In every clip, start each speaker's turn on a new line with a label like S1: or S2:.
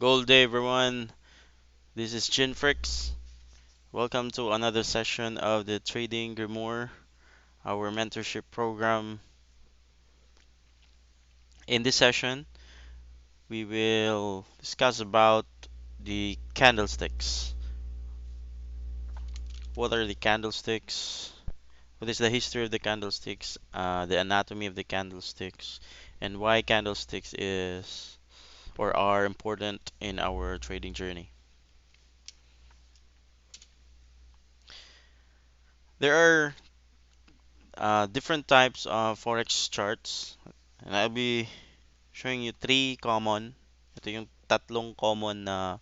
S1: Gold day, everyone. This is Jinfrix. Welcome to another session of the Trading Grimoire, our mentorship program. In this session, we will discuss about the candlesticks. What are the candlesticks? What is the history of the candlesticks? The anatomy of the candlesticks, and why candlesticks is or are important in our trading journey. There are different types of forex charts, and I'll be showing you three common. Ito yung tatlong common na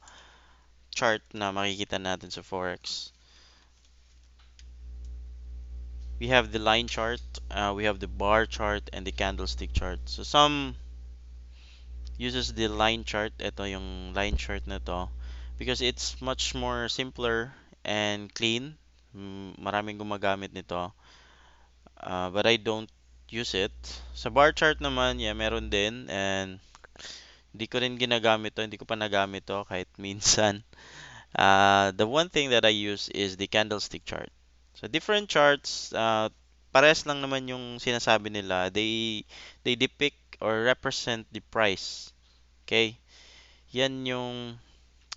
S1: chart na makikita natin sa forex. We have the line chart, we have the bar chart, and the candlestick chart. So some uses the line chart. Ito yung line chart na to because it's much more simpler and clean. Maraming gumagamit nito. But I don't use it. Sa bar chart naman, yeah, meron din. And hindi ko rin ginagamit to. Hindi ko pa nagamit to kahit minsan. The one thing that I use is the candlestick chart. So different charts, pares lang naman yung sinasabi nila. They depict or represent the price. Okay? Yan yung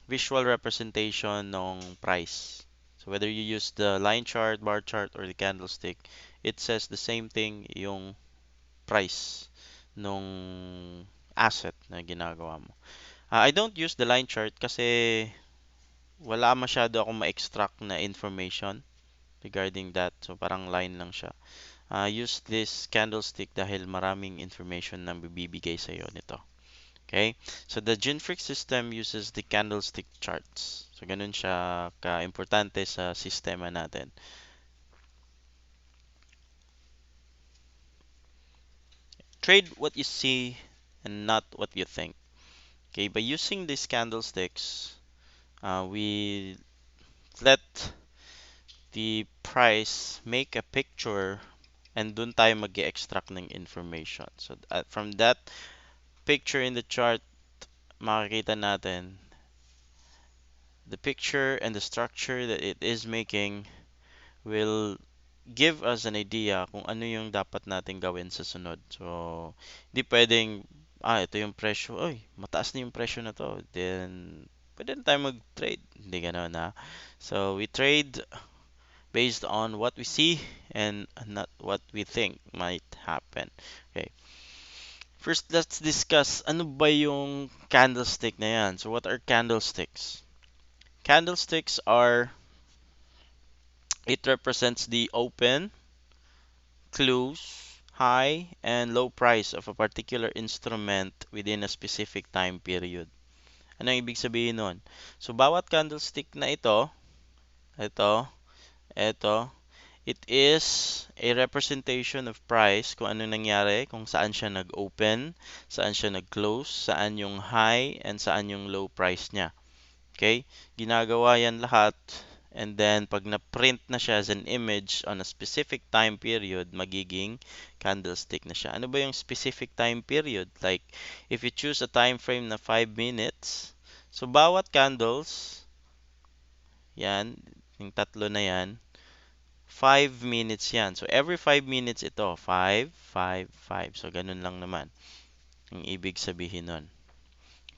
S1: visual representation ng price. So whether you use the line chart, bar chart, or the candlestick, it says the same thing yung price nung asset na ginagawa mo. I don't use the line chart kasi wala masyado akong ma-extract na information regarding that. So parang line lang siya. Use this candlestick dahil maraming information na bibigay sa iyo nito. Okay? So the Jinfrix system uses the candlestick charts. So ganun siya ka-importante sa sistema natin. Trade what you see and not what you think. Okay, by using these candlesticks, we let the price make a picture and dun tayo mag-extract ng information. So from that picture in the chart, makikita natin the picture and the structure that it is making will give us an idea kung ano yung dapat natin gawin sa sunod. So, hindi pwedeng, ito yung presyo. Oy, mataas na yung presyo na to. Then, pwede na tayo mag-trade. Hindi gano'n na. So, we trade based on what we see and not what we think might happen. Okay. First, let's discuss ano ba yung candlestick na yan. So, what are candlesticks? Candlesticks are, it represents the open, close, high, and low price of a particular instrument within a specific time period. Ano ang ibig sabihin nun? So, bawat candlestick na ito, ito, it is a representation of price kung ano nangyari, kung saan siya nag-open, saan siya nag-close, saan yung high, and saan yung low price niya. Okay? Ginagawa yan lahat. And then, pag na-print na siya as an image on a specific time period, magiging candlestick na siya. Ano ba yung specific time period? Like, if you choose a time frame na 5 minutes, so bawat candles, yan, yung tatlo na yan, 5 minutes yan. So, every 5 minutes ito, 5, 5, 5. So, ganun lang naman yung ibig sabihin nun.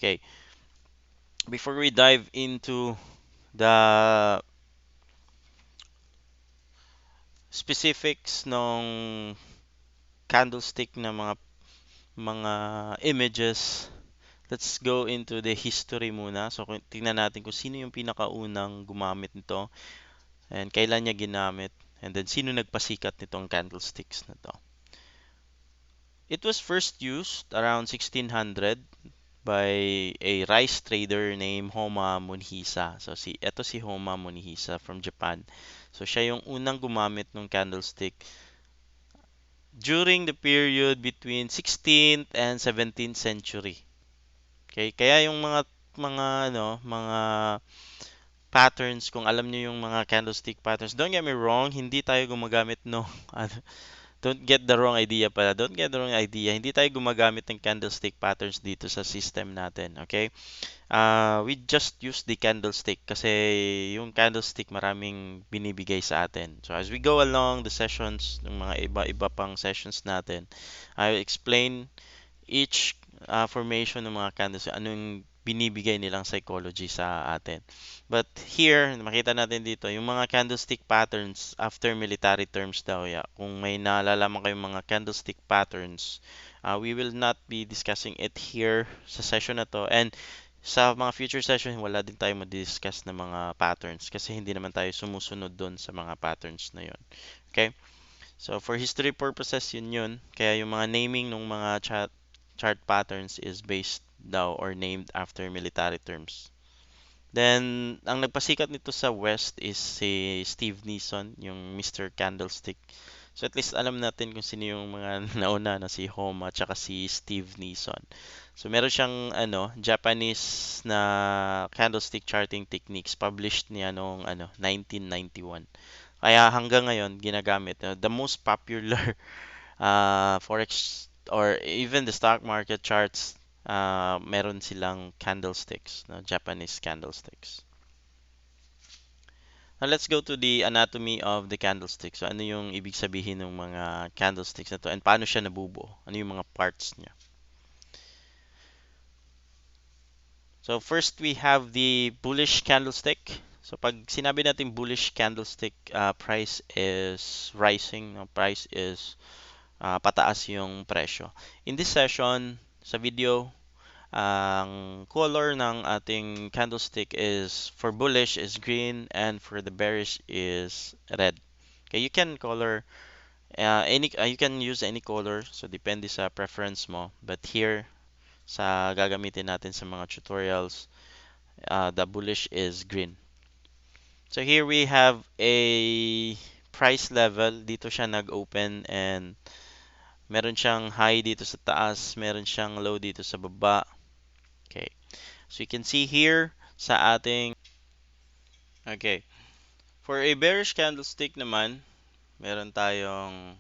S1: Okay, before we dive into the specifics ng candlestick na mga images, let's go into the history muna. So, tingnan natin kung sino yung pinakaunang gumamit nito and kailan niya ginamit and then sino nagpasikat nitong candlesticks na to. It was first used around 1600 by a rice trader named Homa Monhisa. So ito si Homa Monhisa from Japan. So siya yung unang gumamit ng candlestick during the period between 16th and 17th century. Okay? Kaya yung mga patterns, kung alam niyo yung mga candlestick patterns, don't get me wrong, hindi tayo gumagamit no ano, Don't get the wrong idea pala. Don't get the wrong idea. Hindi tayo gumagamit ng candlestick patterns dito sa system natin. Okay? We just use the candlestick kasi yung candlestick maraming binibigay sa atin. So as we go along the sessions, ng mga iba-iba pang sessions natin, I will explain each formation ng mga candles, anong binibigay nilang psychology sa atin. But here, makita natin dito, yung mga candlestick patterns after military terms daw. Yeah. Kung may nalalaman kayong mga candlestick patterns, we will not be discussing it here sa session na to. And sa mga future session, wala din tayo ma-discuss na mga patterns kasi hindi naman tayo sumusunod doon sa mga patterns na yun. Okay? So, for history purposes, yun. Kaya yung mga naming ng mga chart patterns is based daw or named after military terms. Then, ang nagpasikat nito sa West is si Steve Nison, yung Mr. Candlestick. So, at least alam natin kung sino yung mga nauna na si Homa at saka si Steve Nison. So, meron siyang Japanese na candlestick charting techniques published niya noong 1991. Kaya hanggang ngayon ginagamit. The most popular forex or even the stock market charts, meron silang candlesticks, no? Japanese candlesticks. Now let's go to the anatomy of the candlestick. So ano yung ibig sabihin ng mga candlesticks na to and paano siya nabubuo? Ano yung mga parts niya? So first we have the bullish candlestick. So pag sinabi natin bullish candlestick, price is rising, no? Price is pataas yung presyo. In this session, sa video, ang color ng ating candlestick is for bullish is green and for the bearish is red. Okay, you can color you can use any color, so depende sa preference mo. But here sa gagamitin natin sa mga tutorials, the bullish is green. So here we have a price level. Dito siya nag-open and meron siyang high dito sa taas, meron siyang low dito sa baba. Okay. So you can see here sa ating okay. For a bearish candlestick naman, meron tayong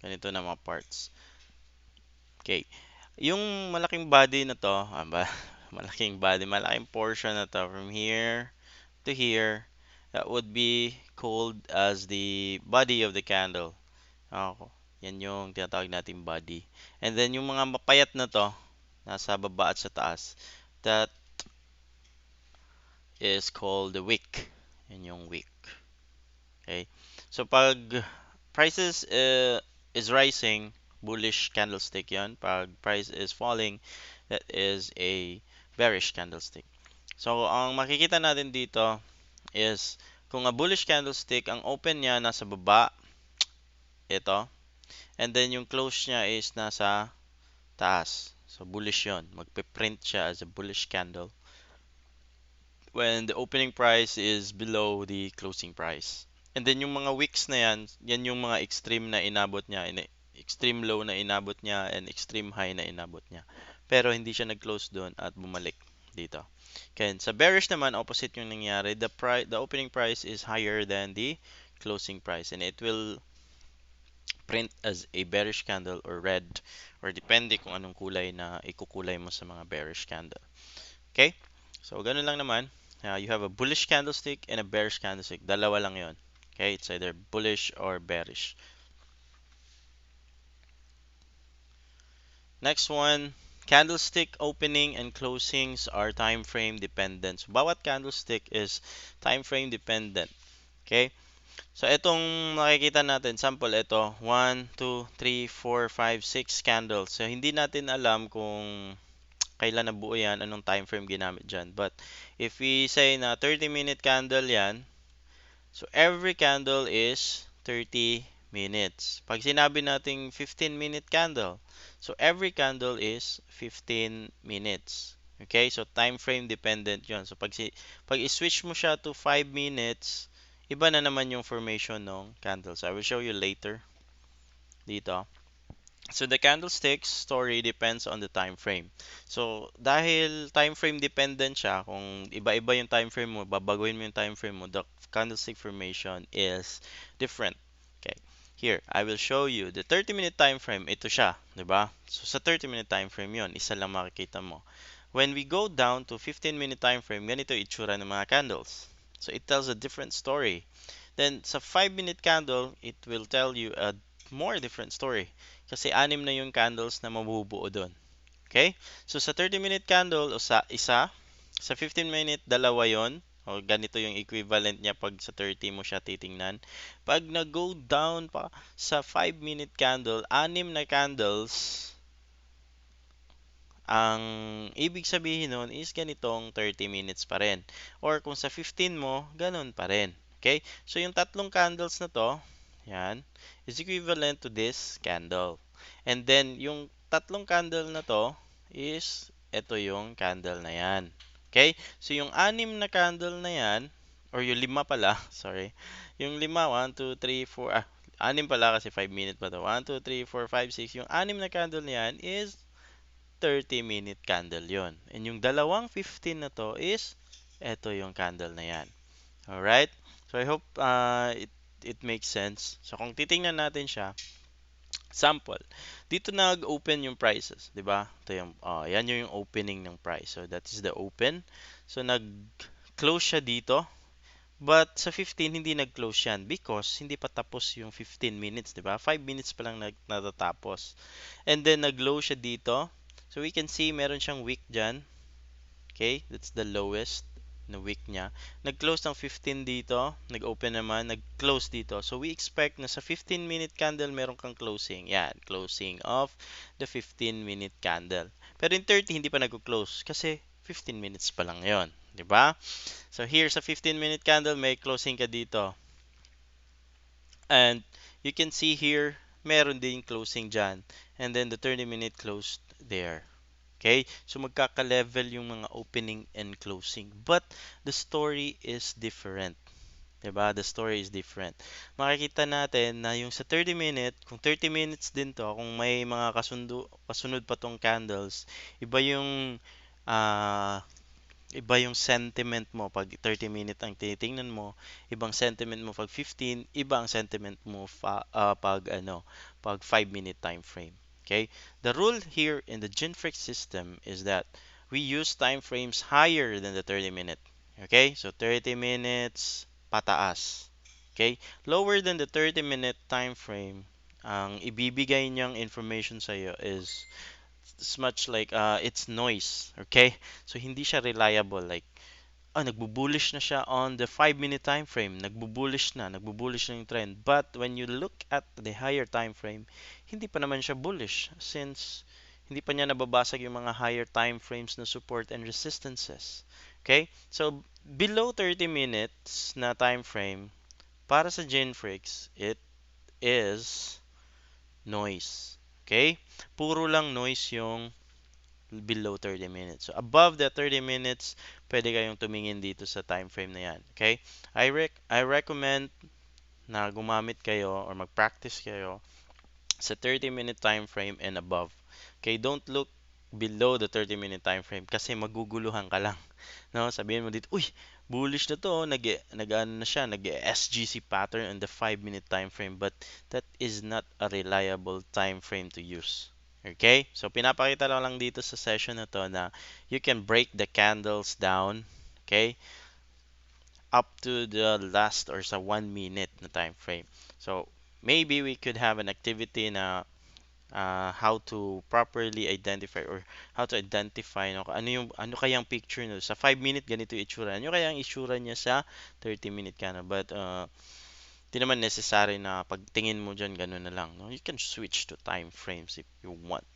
S1: ganito na mga parts. Okay. Yung malaking body na to, malaking body, malaking portion na to from here to here, that would be called as the body of the candle. Ako. Yan yung tinatawag nating body. And then yung mga mapayat na to, nasa baba at sa taas, that is called the wick. Yan yung wick. Okay? So pag prices is rising, bullish candlestick yan. Pag price is falling, that is a bearish candlestick. So ang makikita natin dito is kung a bullish candlestick, ang open niya nasa baba, ito. And then yung close niya is nasa taas. So bullish yon. Magpe-print siya as a bullish candle when the opening price is below the closing price. And then yung mga wicks na yan, yan yung mga extreme na inabot niya, extreme low na inabot niya, and extreme high na inabot niya. Pero hindi siya nag-close doon at bumalik dito. Okay, sa bearish naman, opposite yung nangyari. The opening price is higher than the closing price, and it will print as a bearish candle or red, or depende kung anong kulay na ikukulay mo sa mga bearish candle. Okay? So, ganun lang naman. You have a bullish candlestick and a bearish candlestick. Dalawa lang yon. Okay? It's either bullish or bearish. Next one, candlestick opening and closings are time frame dependent. So, bawat candlestick is time frame dependent. Okay? So, itong makikita natin, sample ito, 1, 2, 3, 4, 5, 6 candles. So, hindi natin alam kung kailan nabuo yan, anong time frame ginamit dyan. But, if we say na 30-minute candle yan, so every candle is 30 minutes. Pag sinabi nating 15-minute candle, so every candle is 15 minutes. Okay? So, time frame dependent yon. So, pag i-switch mo siya to 5 minutes, iba na naman yung formation ng candles. I will show you later dito. So the candlestick's story depends on the time frame. So dahil time frame dependent siya, kung iba-iba yung time frame mo, babaguhin mo yung time frame mo, the candlestick formation is different. Okay. Here, I will show you the 30-minute time frame. Ito siya, 'di ba? So sa 30-minute time frame 'yon, isa lang makikita mo. When we go down to 15-minute time frame, ganito itsura ng mga candles. So it tells a different story. Then sa 5-minute candle, it will tell you a more different story. Kasi anim na yung candles na mabubuo doon. Okay? So sa 30-minute candle, o sa isa, sa 15-minute, dalawa yon. O ganito yung equivalent niya pag sa 30 mo siya titingnan. Pag nag-go down pa sa 5-minute candle, anim na candles, ang ibig sabihin nun is ganitong 30 minutes pa rin. Or kung sa 15 mo, ganun pa rin. Okay? So yung tatlong candles na to, yan, is equivalent to this candle. And then yung tatlong candle na to is ito yung candle na yan. Okay? So yung anim na candle na yan, or yung lima pala, sorry. Yung lima, 1, 2, 3, 4, anim pala kasi 5 minutes pa to. 1, 2, 3, 4, 5, 6. Yung anim na candle na yan is 30-minute candle yon. And yung dalawang 15 na to is eto yung candle na yan. Alright? So I hope it makes sense. So kung titingnan natin siya, sample. Dito nag-open yung prices, 'di ba? Ito yung yan yung opening ng price. So that is the open. So nag-close siya dito. But sa 15 hindi nag-close yan because hindi pa tapos yung 15 minutes, 'di ba? 5 minutes pa lang natatapos. And then nag-low siya dito. So we can see meron siyang wick diyan. Okay? That's the lowest na wick niya. Nag-close ng 15 dito, nag-open naman, nag-close dito. So we expect na sa 15-minute candle meron kang closing. Yan, closing of the 15-minute candle. Pero in 30 hindi pa nag-close kasi 15 minutes pa lang 'yon, 'di ba? So here sa 15-minute candle may closing ka dito. And you can see here meron din closing dyan. And then the 30-minute closed there. Okay? So magkaka-level yung mga opening and closing. But the story is different. 'Di ba? The story is different. Makikita natin na yung sa 30 minute, kung 30 minutes din to, kung may mga kasunod pa tong candles, iba yung ah iba yung sentiment mo pag 30 minute ang tinitingnan mo, ibang sentiment mo pag 15, iba ang sentiment mo pag 5 minute time frame. Okay? The rule here in the Ginfrix system is that we use time frames higher than the 30 minute. Okay? So 30 minutes pataas. Okay? Lower than the 30 minute time frame, ang ibibigay niyang information sa iyo is it's much like it's noise, okay? So hindi siya reliable like nagbo-bullish na siya on the 5-minute time frame. Nagbo-bullish na yung trend. But when you look at the higher time frame, hindi pa naman siya bullish since hindi pa niya nababasag yung mga higher time frames na support and resistances. Okay? So below 30 minutes na time frame, para sa Genfrix, it is noise. Okay? Puro lang noise yung below 30 minutes. So above the 30 minutes, pwede kayong tumingin dito sa time frame na yan. Okay? I recommend na gumamit kayo or mag-practice kayo sa 30-minute time frame and above. Okay? Don't look below the 30-minute time frame kasi maguguluhan ka lang. No? Sabihin mo dito, uy, bullish na to, nag-ano na siya, nag-SGC pattern on the 5-minute time frame, but that is not a reliable time frame to use. Okay? So pinapakita ko lang dito sa session na to na you can break the candles down, okay? Up to the last or sa 1 minute na time frame. So maybe we could have an activity na how to properly identify or how to identify no, ano kayang picture no sa 5 minute ganito yung itsura. Ano kayang itsura niya sa 30 minute candle. But di naman necessary na pagtingin mo diyan ganun na lang, no? You can switch to time frames if you want.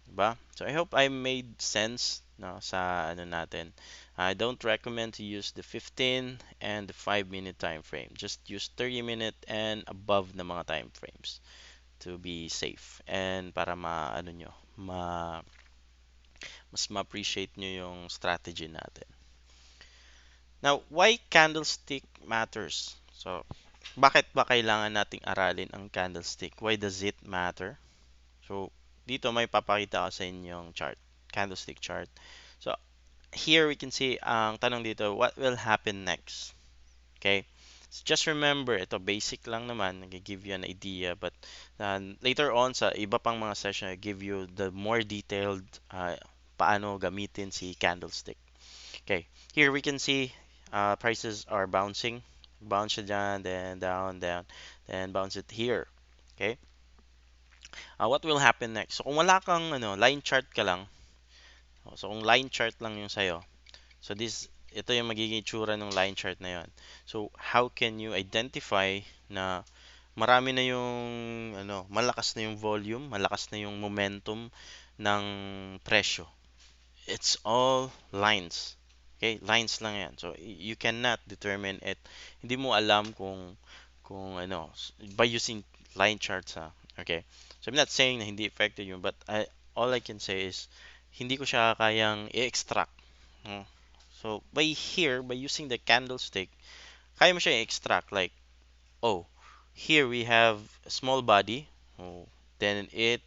S1: Diba? So I hope I made sense no sa ano natin. I don't recommend to use the 15 and the 5-minute time frame. Just use 30-minute and above na mga time frames to be safe and para maano nyo, mas ma-appreciate nyo yung strategy natin. Now, why candlestick matters? So, bakit ba kailangan nating aralin ang candlestick? Why does it matter? So, dito may papakita ko sa inyong chart, candlestick chart. So, here we can see ang tanong dito, what will happen next? Okay? So just remember, ito basic lang naman, nag-give you an idea, but later on sa iba pang mga session, I give you the more detailed paano gamitin si candlestick. Okay, here we can see prices are bouncing. Bounce siya dyan, then down, down, then bounce it here. Okay, what will happen next? So kung wala kang line chart ka lang, so kung line chart lang yung sa'yo, so ito yung magiging itsura ng line chart na yon. So how can you identify na marami na yung malakas na yung volume, malakas na yung momentum ng presyo? It's all lines. Okay, lines lang yan. So you cannot determine it. Hindi mo alam kung by using line charts ha. Okay. So I'm not saying na hindi effective yun, but all I can say is hindi ko siya kayang i-extract. No? So by using the candlestick, kaya mo siya i-extract like, oh, here we have a small body. Oh, then it's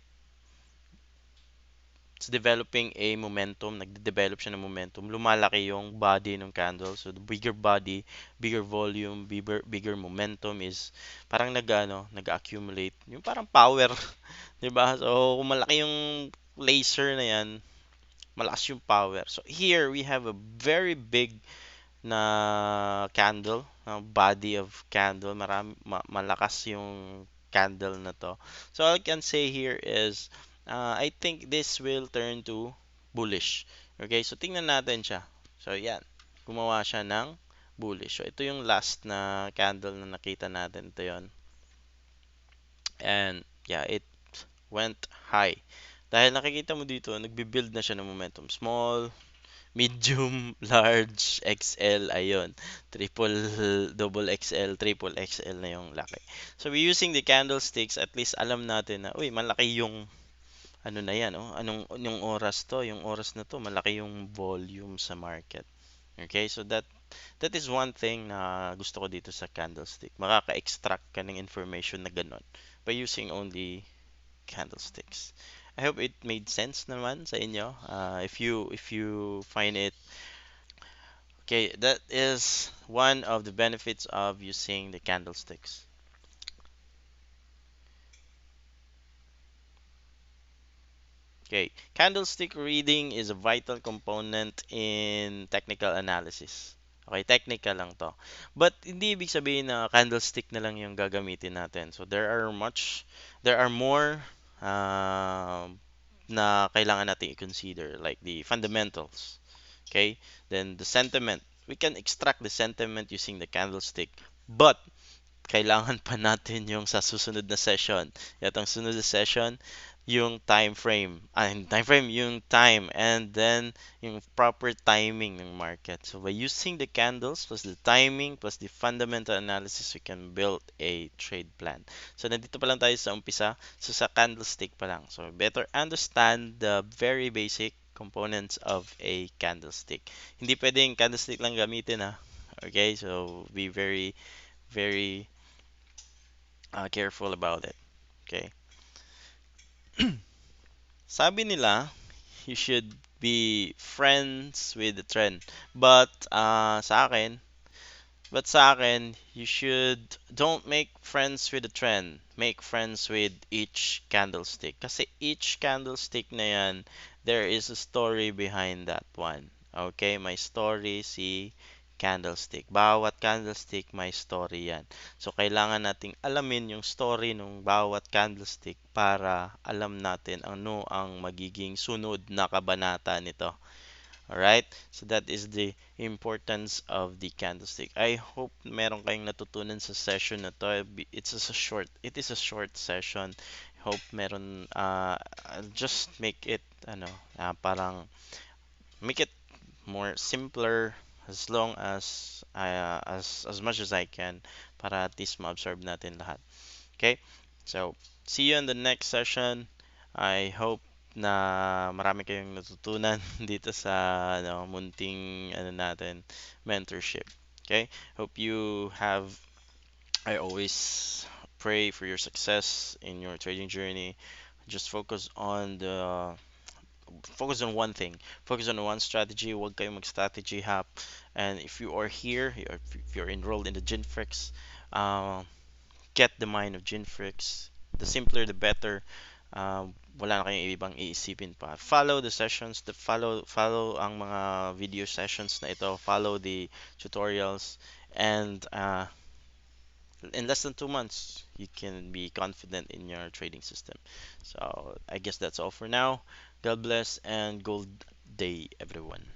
S1: developing a momentum, nagde-develop siya ng momentum, lumalaki yung body ng candle. So the bigger body, bigger volume, bigger momentum is parang nag-accumulate. Yung parang power, 'di ba? So kung malaki yung laser na 'yan, malakas yung power. So here we have a very big na candle, na body of candle, malakas yung candle na to. So all I can say here is I think this will turn to bullish. Okay, so tingnan natin siya. So yan, gumawa siya ng bullish. So ito yung last na candle na nakita natin. Ito yon. And yeah, it went high. Dahil nakikita mo dito, nagbi-build na siya ng momentum. Small, medium, large, XL, ayun. Triple, double XL, triple XL na yung laki. So, we using the candlesticks, at least alam natin na, uy, malaki yung, na yan, oh. Yung oras to, yung oras na to, malaki yung volume sa market. Okay, so that is one thing na gusto ko dito sa candlestick. Makaka-extract ka ng information na ganun by using only candlesticks. I hope it made sense naman sa inyo. If you find it okay, that is one of the benefits of using the candlesticks. Okay, candlestick reading is a vital component in technical analysis. Okay, technical lang to. But hindi ibig sabihin na candlestick na lang yung gagamitin natin. So there are more na kailangan natin i-consider like the fundamentals. Okay, then the sentiment. We can extract the sentiment using the candlestick. But kailangan pa natin yung sa susunod na session. Yatang sunod na session, yung time frame. Hindi time frame, yung time. And then, yung proper timing ng market. So, by using the candles, plus the timing, plus the fundamental analysis, we can build a trade plan. So, nandito pa lang tayo sa umpisa. So, sa candlestick pa lang. So, better understand the very basic components of a candlestick. Hindi pwedeng candlestick lang gamitin ha. Okay, so be very, very careful about it. Okay. Sabi nila, you should be friends with the trend. But sa akin, you should don't make friends with the trend. Make friends with each candlestick. Kasi each candlestick na yan, there is a story behind that one. Okay, may story si candlestick. Bawat candlestick may story yan. So, kailangan nating alamin yung story ng bawat candlestick para alam natin ano ang magiging sunod na kabanata nito. Alright? So that is the importance of the candlestick. I hope meron kayong natutunan sa session na to. It is a short session. Hope meron, I'll just make it, parang, make it more simpler as long as much as I can para at least ma-absorb natin lahat. Okay? So, see you in the next session. I hope na marami kayong natutunan dito sa munting natin mentorship. Okay? Hope you have I always pray for your success in your trading journey. Just focus on the focus on one thing. Focus on one strategy. Huwag kayong mag-strategy hop. And if you are here, if you're enrolled in the Ginfrix, uh, get the mind of Ginfrix. The simpler, the better. Wala na kayong ibang iisipin pa. Follow the sessions, follow ang mga video sessions na ito. Follow the tutorials, and in less than 2 months, you can be confident in your trading system. So I guess that's all for now. God bless and gold day, everyone.